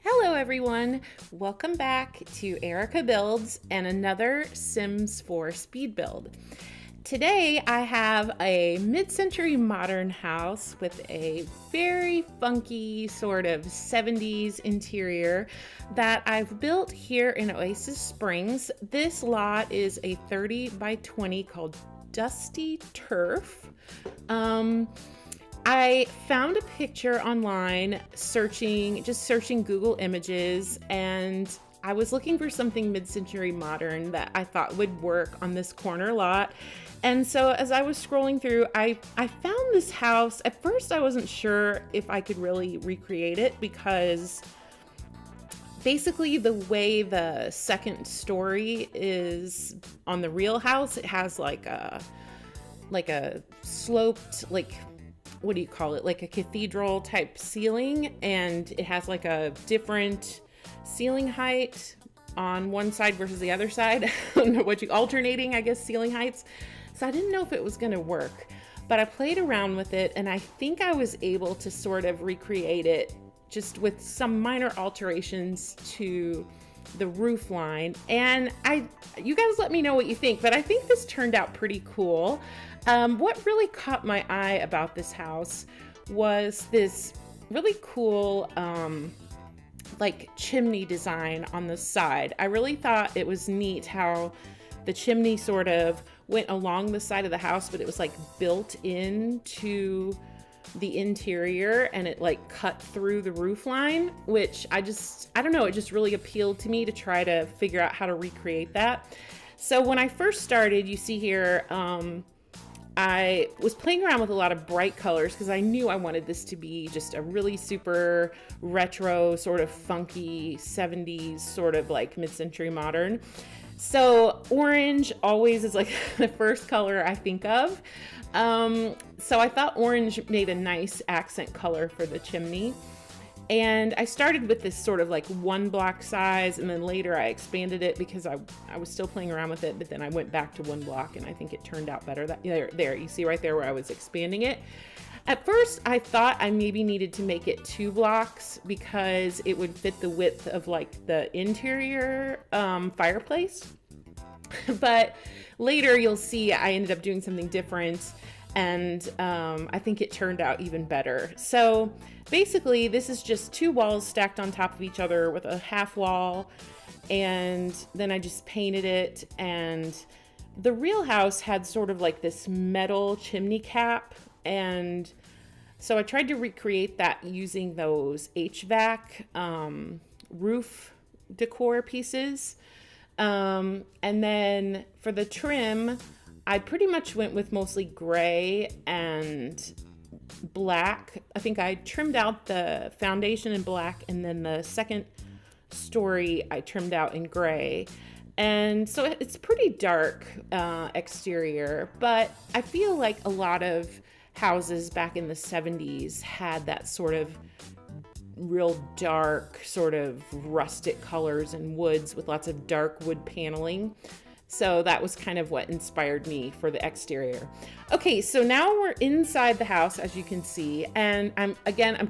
Hello everyone, welcome back to ErikaBuilds and another Sims 4 speed build. Today I have a mid-century modern house with a very funky sort of 70s interior that I've built here in Oasis Springs. This lot is a 30 by 20 called Dusty Turf. I found a picture online just searching Google Images, and I was looking for something mid-century modern that I thought would work on this corner lot. And so as I was scrolling through, I found this house. At first I wasn't sure if I could really recreate it because basically the way the second story is on the real house, it has like a sloped, what do you call it? Like a cathedral type ceiling, and it has like a different ceiling height on one side versus the other side. I don't know what alternating, I guess, ceiling heights. So I didn't know if it was going to work, but I played around with it and I think I was able to sort of recreate it just with some minor alterations to the roof line. And you guys let me know what you think, but I think this turned out pretty cool. What really caught my eye about this house was this really cool like chimney design on the side. I really thought it was neat how the chimney sort of went along the side of the house, but it was like built into the interior and it like cut through the roof line, which I don't know, it just really appealed to me to try to figure out how to recreate that. So when I first started, you see here, I was playing around with a lot of bright colors because I knew I wanted this to be just a really super retro, sort of funky 70s, sort of like mid-century modern. So orange always is like the first color I think of. So I thought orange made a nice accent color for the chimney. And I started with this sort of like 1 block size, and then later I expanded it because I was still playing around with it, but then I went back to 1 block and I think it turned out better. There, you see right there where I was expanding it. At first I thought I maybe needed to make it 2 blocks because it would fit the width of like the interior fireplace. But later you'll see I ended up doing something different, and I think it turned out even better. So basically this is just 2 walls stacked on top of each other with a half wall, and then I just painted it. And the real house had sort of like this metal chimney cap, and so I tried to recreate that using those HVAC roof decor pieces. And then for the trim, I pretty much went with mostly gray and black. I think I trimmed out the foundation in black, and then the second story I trimmed out in gray. And so it's pretty dark exterior, but I feel like a lot of houses back in the 70s had that sort of real dark, sort of rustic colors and woods with lots of dark wood paneling. So that was kind of what inspired me for the exterior. Okay, so now we're inside the house, as you can see, and I'm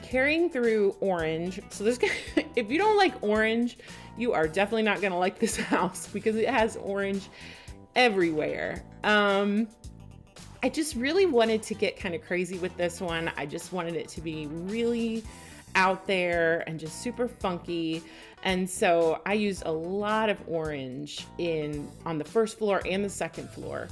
carrying through orange. So if you don't like orange, you are definitely not gonna like this house because it has orange everywhere. I just really wanted to get kind of crazy with this one. I just wanted it to be really out there and just super funky. And so I used a lot of orange on the first floor and the second floor.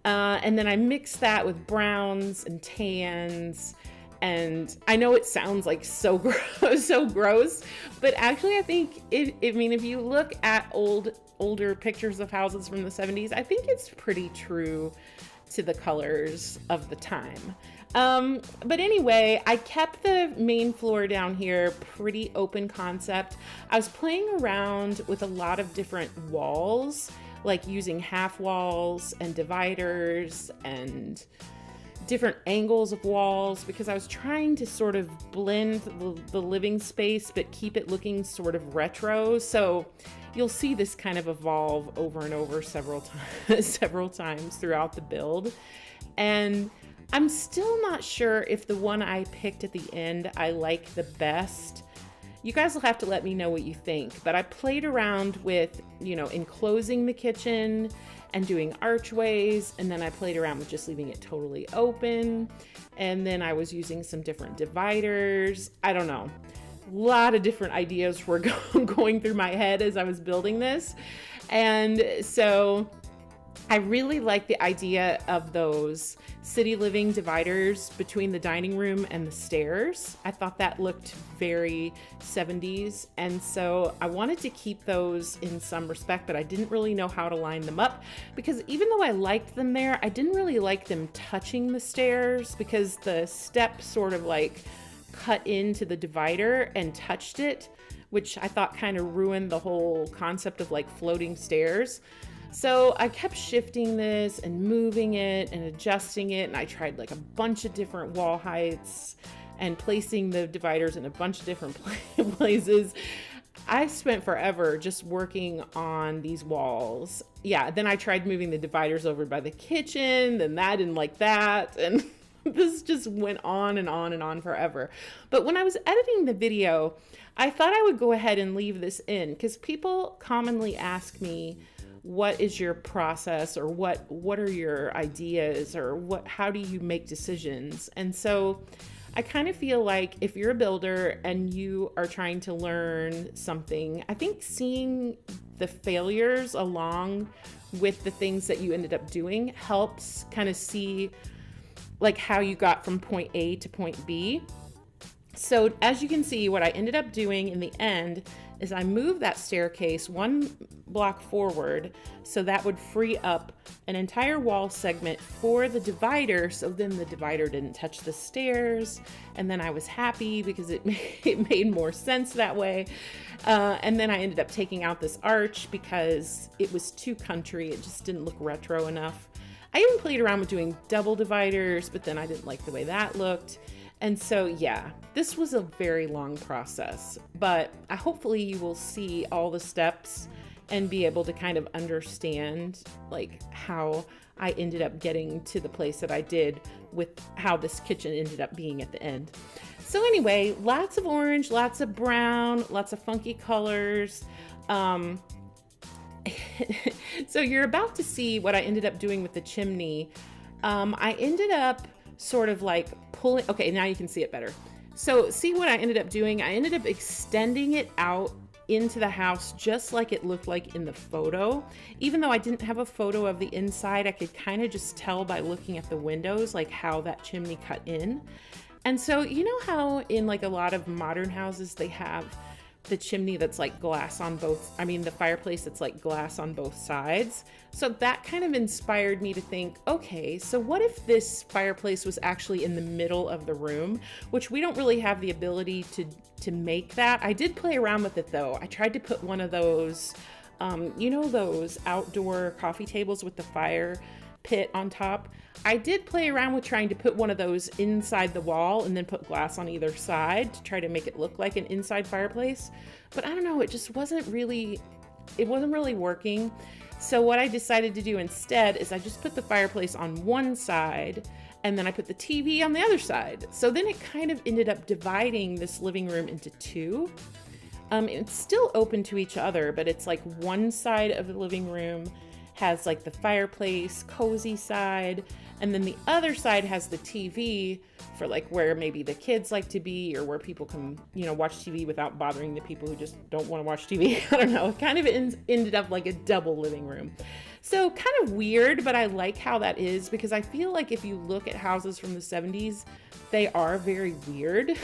And then I mixed that with browns and tans. And I know it sounds like so gross, but actually I think if you look at older pictures of houses from the 70s, I think it's pretty true to the colors of the time. But anyway, I kept the main floor down here pretty open concept. I was playing around with a lot of different walls, like using half walls and dividers and different angles of walls, because I was trying to sort of blend the living space but keep it looking sort of retro. So you'll see this kind of evolve over and over several times throughout the build. And I'm still not sure if the one I picked at the end I like the best. You guys will have to let me know what you think, but I played around with, you know, enclosing the kitchen and doing archways, and then I played around with just leaving it totally open, and then I was using some different dividers. I don't know. A lot of different ideas were going through my head as I was building this, and so I really like the idea of those city living dividers between the dining room and the stairs. I thought that looked very 70s, and so I wanted to keep those in some respect, but I didn't really know how to line them up, because even though I liked them there, I didn't really like them touching the stairs, because the step sort of like cut into the divider and touched it, which I thought kind of ruined the whole concept of like floating stairs. So I kept shifting this and moving it and adjusting it, and I tried like a bunch of different wall heights and placing the dividers in a bunch of different places. I spent forever just working on these walls. Yeah, then I tried moving the dividers over by the kitchen, then that didn't like that, and this just went on and on and on forever. But when I was editing the video, I thought I would go ahead and leave this in, because people commonly ask me, what is your process, or what are your ideas, or how do you make decisions? And so I kind of feel like if you're a builder and you are trying to learn something, I think seeing the failures along with the things that you ended up doing helps kind of see like how you got from point A to point B. So as you can see, what I ended up doing in the end is I moved that staircase one block forward, so that would free up an entire wall segment for the divider, so then the divider didn't touch the stairs, and then I was happy because it made more sense that way. And then I ended up taking out this arch because it was too country, it just didn't look retro enough. I even played around with doing double dividers, but then I didn't like the way that looked. And so, yeah, this was a very long process, but hopefully you will see all the steps and be able to kind of understand like how I ended up getting to the place that I did with how this kitchen ended up being at the end. So anyway, lots of orange, lots of brown, lots of funky colors. So you're about to see what I ended up doing with the chimney. I ended up sort of like pulling, okay, now you can see it better. So see what I ended up doing? I ended up extending it out into the house just like it looked like in the photo. Even though I didn't have a photo of the inside, I could kind of just tell by looking at the windows like how that chimney cut in. And so you know how in like a lot of modern houses they have the chimney that's like glass on both, the fireplace that's like glass on both sides. So that kind of inspired me to think, okay, so what if this fireplace was actually in the middle of the room, which we don't really have the ability to make that. I did play around with it though. I tried to put one of those, those outdoor coffee tables with the fire pit on top. I did play around with trying to put one of those inside the wall and then put glass on either side to try to make it look like an inside fireplace. But I don't know, it just wasn't really working. So what I decided to do instead is I just put the fireplace on one side and then I put the TV on the other side. So then it kind of ended up dividing this living room into two. It's still open to each other, but it's like one side of the living room has like the fireplace, cozy side, and then the other side has the TV for like where maybe the kids like to be, or where people can, watch TV without bothering the people who just don't want to watch TV. I don't know. It kind of ended up like a double living room. So kind of weird, but I like how that is, because I feel like if you look at houses from the 70s, they are very weird.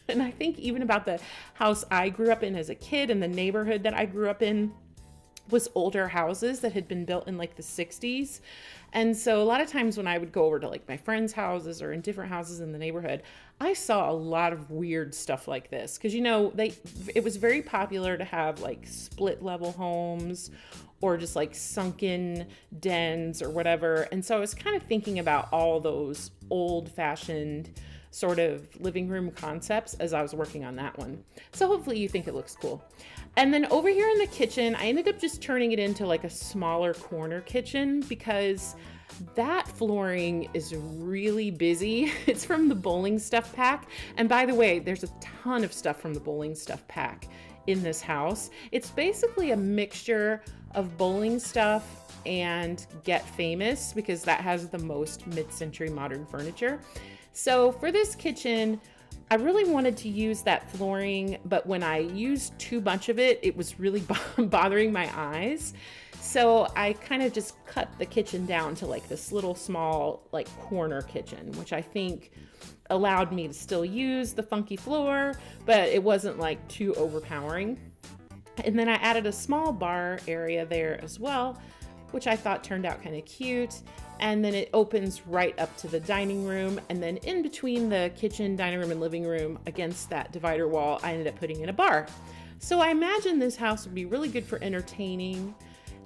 And I think even about the house I grew up in as a kid and the neighborhood that I grew up in was older houses that had been built in like the 60s. And so a lot of times when I would go over to like my friends' houses or in different houses in the neighborhood, I saw a lot of weird stuff like this. Because, it was very popular to have like split level homes or just like sunken dens or whatever. And so I was kind of thinking about all those old fashioned sort of living room concepts as I was working on that one. So hopefully you think it looks cool. And then over here in the kitchen, I ended up just turning it into like a smaller corner kitchen, because That flooring is really busy. It's from the bowling stuff pack. And by the way, there's a ton of stuff from the bowling stuff pack in this house. It's basically a mixture of bowling stuff and Get Famous, because that has the most mid-century modern furniture. So for this kitchen, I really wanted to use that flooring, but when I used too much of it, it was really bothering my eyes. So I kind of just cut the kitchen down to like this little small like corner kitchen, which I think allowed me to still use the funky floor, but it wasn't like too overpowering. And then I added a small bar area there as well, which I thought turned out kind of cute. And then it opens right up to the dining room. And then in between the kitchen, dining room, and living room, against that divider wall, I ended up putting in a bar. So I imagine this house would be really good for entertaining.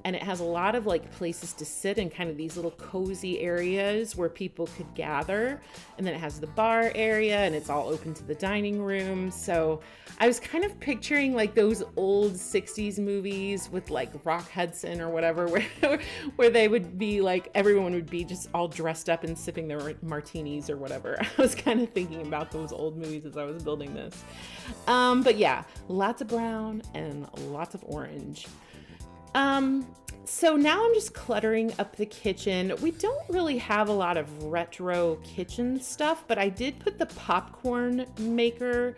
And it has a lot of like places to sit and kind of these little cozy areas where people could gather. And then it has the bar area and it's all open to the dining room. So I was kind of picturing like those old 60s movies with like Rock Hudson or whatever, where they would be like, everyone would be just all dressed up and sipping their martinis or whatever. I was kind of thinking about those old movies as I was building this. But yeah, lots of brown and lots of orange. So now I'm just cluttering up the kitchen. We don't really have a lot of retro kitchen stuff, but I did put the popcorn maker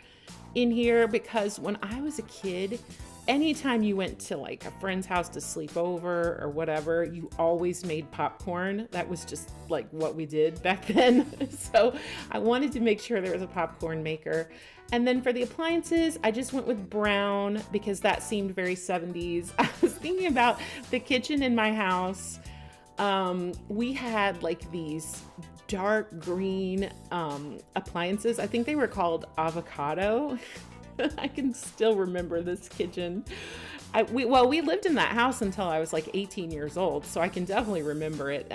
in here because when I was a kid, anytime you went to like a friend's house to sleep over or whatever, you always made popcorn. That was just like what we did back then. So I wanted to make sure there was a popcorn maker. And then for the appliances, I just went with brown because that seemed very 70s. I was thinking about the kitchen in my house. We had like these dark green appliances. I think they were called avocado. I can still remember this kitchen. We lived in that house until I was like 18 years old, so I can definitely remember it.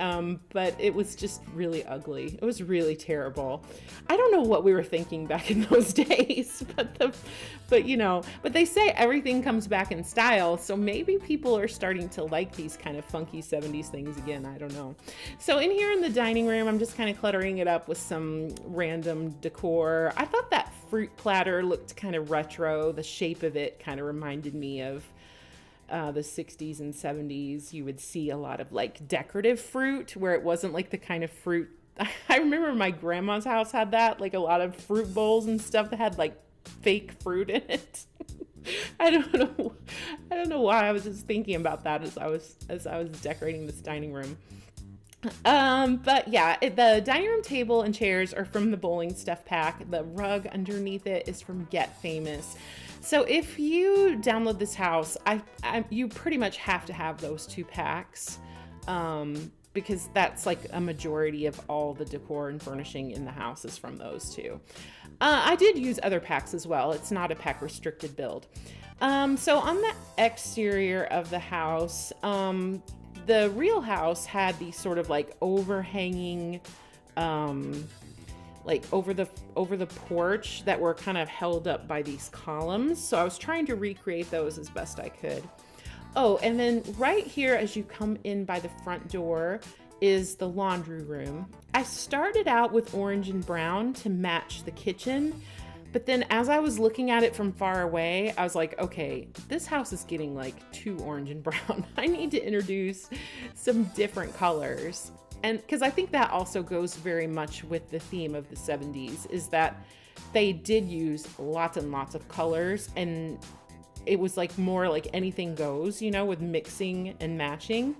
But it was just really ugly. It was really terrible. I don't know what we were thinking back in those days, but they say everything comes back in style, so maybe people are starting to like these kind of funky 70s things again. I don't know. So in here in the dining room, I'm just kind of cluttering it up with some random decor. I thought that fruit platter looked kind of retro. The shape of it kind of reminded me of the 60s and 70s. You would see a lot of like decorative fruit where it wasn't like the kind of fruit. I remember my grandma's house had that, like a lot of fruit bowls and stuff that had like fake fruit in it. I don't know why I was just thinking about that as I was decorating this dining room. But yeah, the dining room table and chairs are from the bowling stuff pack. The rug underneath it is from Get Famous. So if you download this house, you pretty much have to have those two packs, because that's like a majority of all the decor and furnishing in the house is from those two. I did use other packs as well. It's not a pack restricted build. So on the exterior of the house, the real house had these sort of like overhanging, like over the porch that were kind of held up by these columns. So I was trying to recreate those as best I could. Oh, and then right here as you come in by the front door is the laundry room. I started out with orange and brown to match the kitchen, but then as I was looking at it from far away, I was like, okay, this house is getting like too orange and brown. I need to introduce some different colors. And because I think that also goes very much with the theme of the 70s, is that they did use lots and lots of colors, and it was like more like anything goes, with mixing and matching.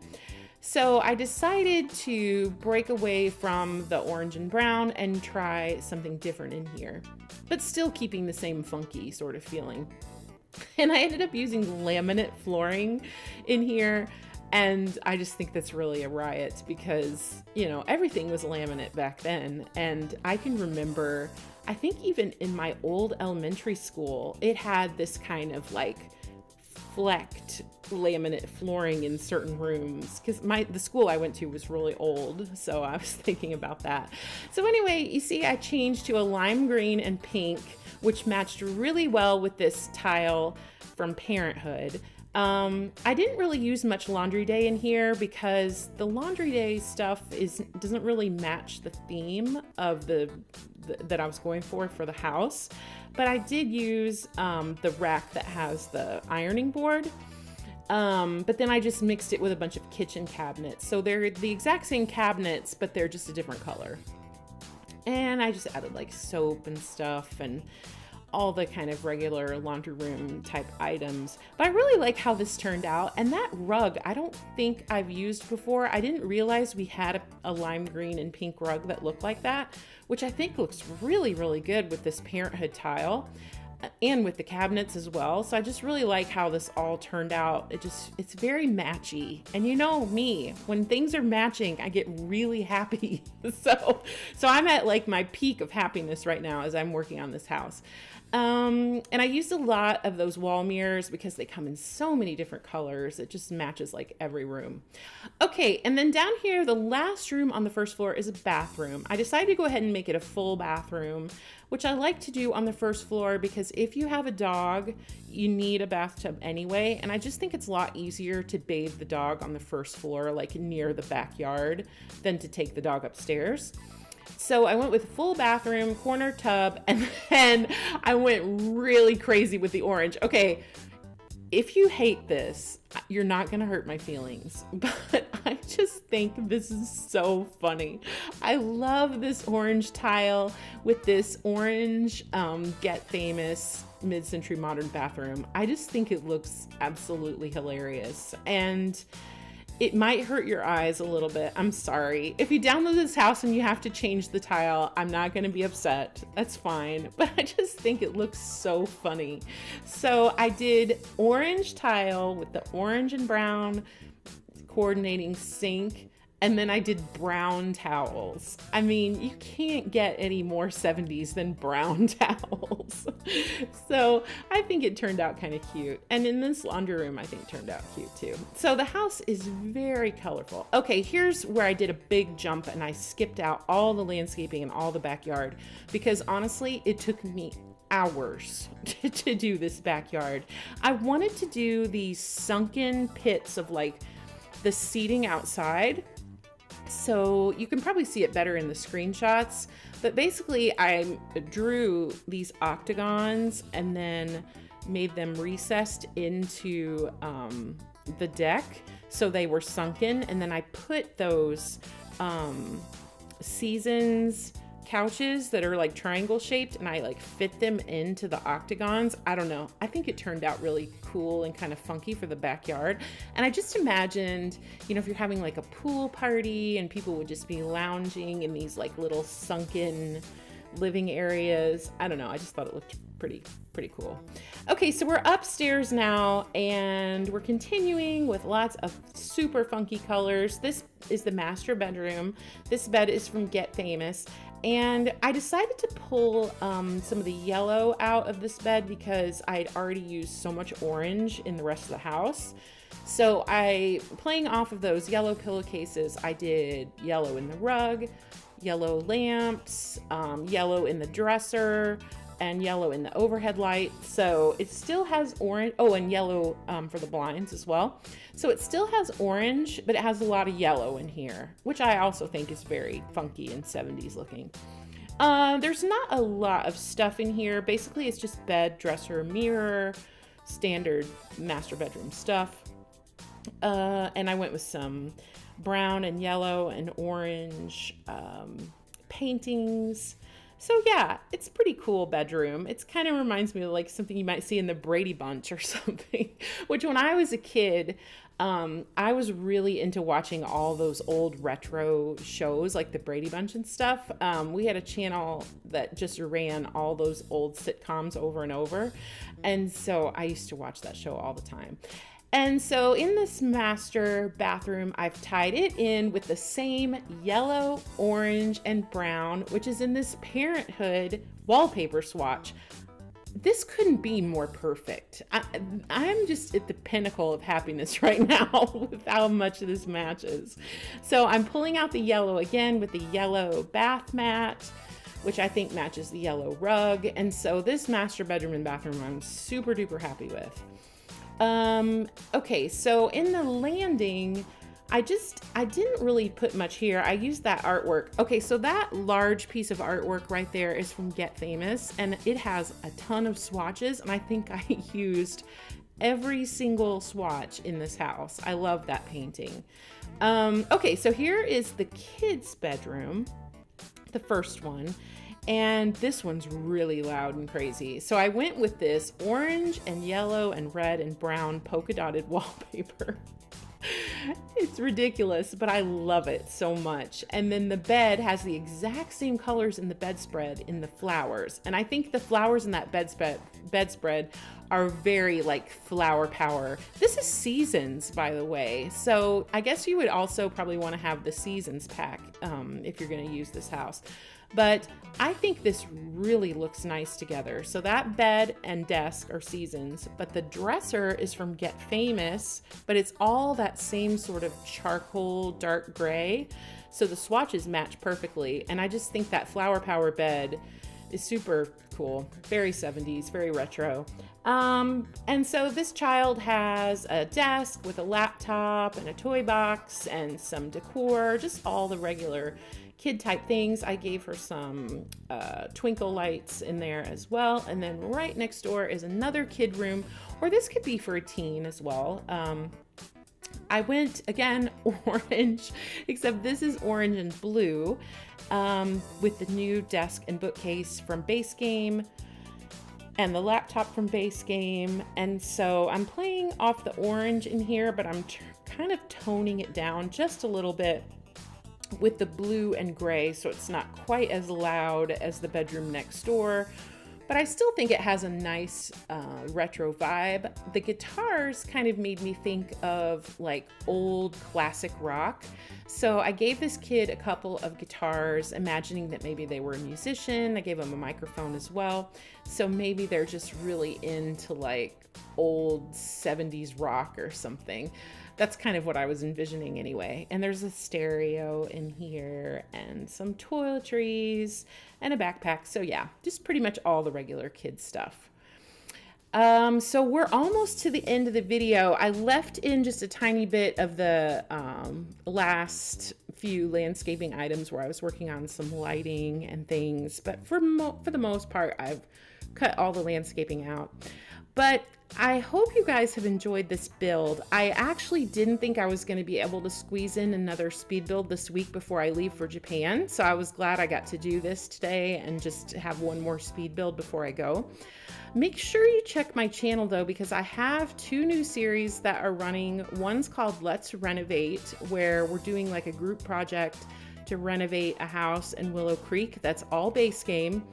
So I decided to break away from the orange and brown and try something different in here, but still keeping the same funky sort of feeling. And I ended up using laminate flooring in here. And I just think that's really a riot because, everything was laminate back then. And I can remember, I think even in my old elementary school, it had this kind of like flecked laminate flooring in certain rooms because the school I went to was really old. So I was thinking about that. So anyway, you see I changed to a lime green and pink, which matched really well with this tile from Parenthood. I didn't really use much laundry day in here because the laundry day stuff doesn't really match the theme of that I was going for the house. But I did use the rack that has the ironing board. But then I just mixed it with a bunch of kitchen cabinets. So they're the exact same cabinets, but they're just a different color. And I just added like soap and stuff and all the kind of regular laundry room type items. But I really like how this turned out. And that rug, I don't think I've used before. I didn't realize we had a lime green and pink rug that looked like that, which I think looks really, really good with this Parenthood tile and with the cabinets as well. So I just really like how this all turned out. It's very matchy. And you know me, when things are matching, I get really happy. So I'm at like my peak of happiness right now as I'm working on this house. And I used a lot of those wall mirrors because they come in so many different colors. It just matches like every room. Okay, and then down here, the last room on the first floor is a bathroom. I decided to go ahead and make it a full bathroom, which I like to do on the first floor because if you have a dog, you need a bathtub anyway. And I just think it's a lot easier to bathe the dog on the first floor, like near the backyard, than to take the dog upstairs. So I went with full bathroom, corner tub, and then I went really crazy with the orange. Okay, if you hate this, you're not gonna hurt my feelings, but I just think this is so funny. I love this orange tile with this orange Get Famous mid-century modern bathroom. I just think it looks absolutely hilarious. And it might hurt your eyes a little bit. I'm sorry. If you download this house and you have to change the tile, I'm not going to be upset. That's fine. But I just think it looks so funny. So I did orange tile with the orange and brown coordinating sink. And then I did brown towels. I mean, you can't get any more 70s than brown towels. So I think it turned out kind of cute. And in this laundry room, I think turned out cute too. So the house is very colorful. Okay, here's where I did a big jump and I skipped out all the landscaping and all the backyard because honestly, it took me hours to do this backyard. I wanted to do these sunken pits of like the seating outside. So you can probably see it better in the screenshots, but basically I drew these octagons and then made them recessed into the deck so they were sunken, and then I put those Seasons couches that are like triangle shaped and I like fit them into the octagons. I don't know. I think it turned out really cool and kind of funky for the backyard. And I just imagined, you know, if you're having like a pool party and people would just be lounging in these like little sunken living areas. I don't know. I just thought it looked pretty cool. Okay, so we're upstairs now and we're continuing with lots of super funky colors. This is the master bedroom. This bed is from Get Famous. And I decided to pull some of the yellow out of this bed because I'd already used so much orange in the rest of the house. So playing off of those yellow pillowcases, I did yellow in the rug, yellow lamps, yellow in the dresser, and yellow in the overhead light. So it still has orange, and yellow for the blinds as well. So it still has orange, but it has a lot of yellow in here, which I also think is very funky and 70s looking. There's not a lot of stuff in here. Basically, it's just bed, dresser, mirror, standard master bedroom stuff. And I went with some brown and yellow and orange paintings. So yeah, it's a pretty cool bedroom. It kind of reminds me of like something you might see in the Brady Bunch or something, which when I was a kid, I was really into watching all those old retro shows like the Brady Bunch and stuff. We had a channel that just ran all those old sitcoms over and over. And so I used to watch that show all the time. And so in this master bathroom, I've tied it in with the same yellow, orange, and brown, which is in this Parenthood wallpaper swatch. This couldn't be more perfect. I'm just at the pinnacle of happiness right now with how much this matches. So I'm pulling out the yellow again with the yellow bath mat, which I think matches the yellow rug. And so this master bedroom and bathroom I'm super duper happy with. Okay, so in the landing, I didn't really put much here. I used that artwork. Okay, so that large piece of artwork right there is from Get Famous, and it has a ton of swatches, and I think I used every single swatch in this house. I love that painting. Okay, so here is the kids' bedroom, the first one. And this one's really loud and crazy. So I went with this orange and yellow and red and brown polka dotted wallpaper. It's ridiculous, but I love it so much. And then the bed has the exact same colors in the bedspread in the flowers. And I think the flowers in that bedspread are very like flower power. This is Seasons, by the way. So I guess you would also probably want to have the Seasons pack if you're going to use this house. But I think this really looks nice together. So that bed and desk are Seasons, but the dresser is from Get Famous, but it's all that same sort of charcoal dark gray. So the swatches match perfectly. And I just think that flower power bed is super cool. Very 70s, very retro. And so this child has a desk with a laptop and a toy box and some decor, just all the regular kid type things. I gave her some twinkle lights in there as well. And then right next door is another kid room, or this could be for a teen as well. I went, again, orange, except this is orange and blue, with the new desk and bookcase from Base Game and the laptop from Base Game. And so I'm playing off the orange in here, but I'm kind of toning it down just a little bit with the blue and gray, so it's not quite as loud as the bedroom next door, but I still think it has a nice retro vibe. The guitars kind of made me think of like old classic rock. So I gave this kid a couple of guitars, imagining that maybe they were a musician. I gave him a microphone as well. So maybe they're just really into like old 70s rock or something. That's kind of what I was envisioning anyway. And there's a stereo in here and some toiletries and a backpack. So yeah, just pretty much all the regular kid stuff. So we're almost to the end of the video. I left in just a tiny bit of the last few landscaping items where I was working on some lighting and things. But for the most part, I've cut all the landscaping out. But I hope you guys have enjoyed this build. I actually didn't think I was going to be able to squeeze in another speed build this week before I leave for Japan. So I was glad I got to do this today and just have one more speed build before I go. Make sure you check my channel though, because I have 2 new series that are running. One's called Let's Renovate, where we're doing like a group project to renovate a house in Willow Creek. That's all Base Game.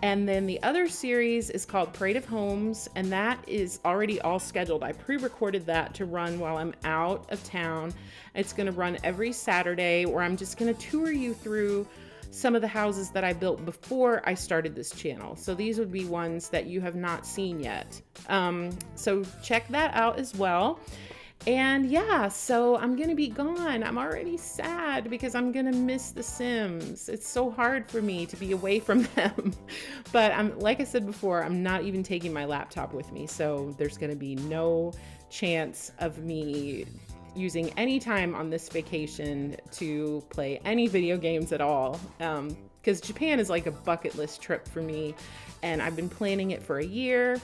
And then the other series is called Parade of Homes, and that is already all scheduled. I pre-recorded that to run while I'm out of town. It's going to run every Saturday, where I'm just going to tour you through some of the houses that I built before I started this channel. So these would be ones that you have not seen yet. So check that out as well. And yeah, so I'm gonna be gone. I'm already sad because I'm gonna miss The Sims. It's so hard for me to be away from them. But like I said before, I'm not even taking my laptop with me. So there's gonna be no chance of me using any time on this vacation to play any video games at all. Because Japan is like a bucket list trip for me. And I've been planning it for a year.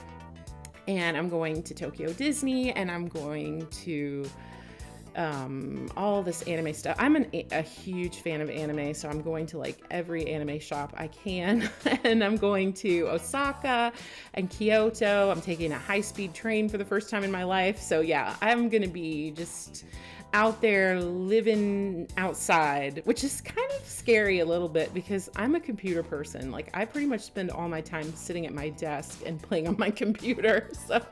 And I'm going to Tokyo Disney, and I'm going to all this anime stuff. I'm a huge fan of anime, so I'm going to like every anime shop I can. And I'm going to Osaka and Kyoto. I'm taking a high-speed train for the first time in my life. So yeah, I'm gonna be just out there living outside, which is kind of scary a little bit because I'm a computer person. Like I pretty much spend all my time sitting at my desk and playing on my computer. So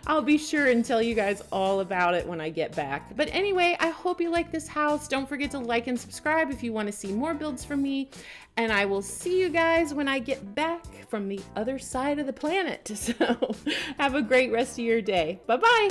I'll be sure and tell you guys all about it when I get back. But anyway, I hope you like this house. Don't forget to like and subscribe if you want to see more builds from me. And I will see you guys when I get back from the other side of the planet. So have a great rest of your day. Bye-bye.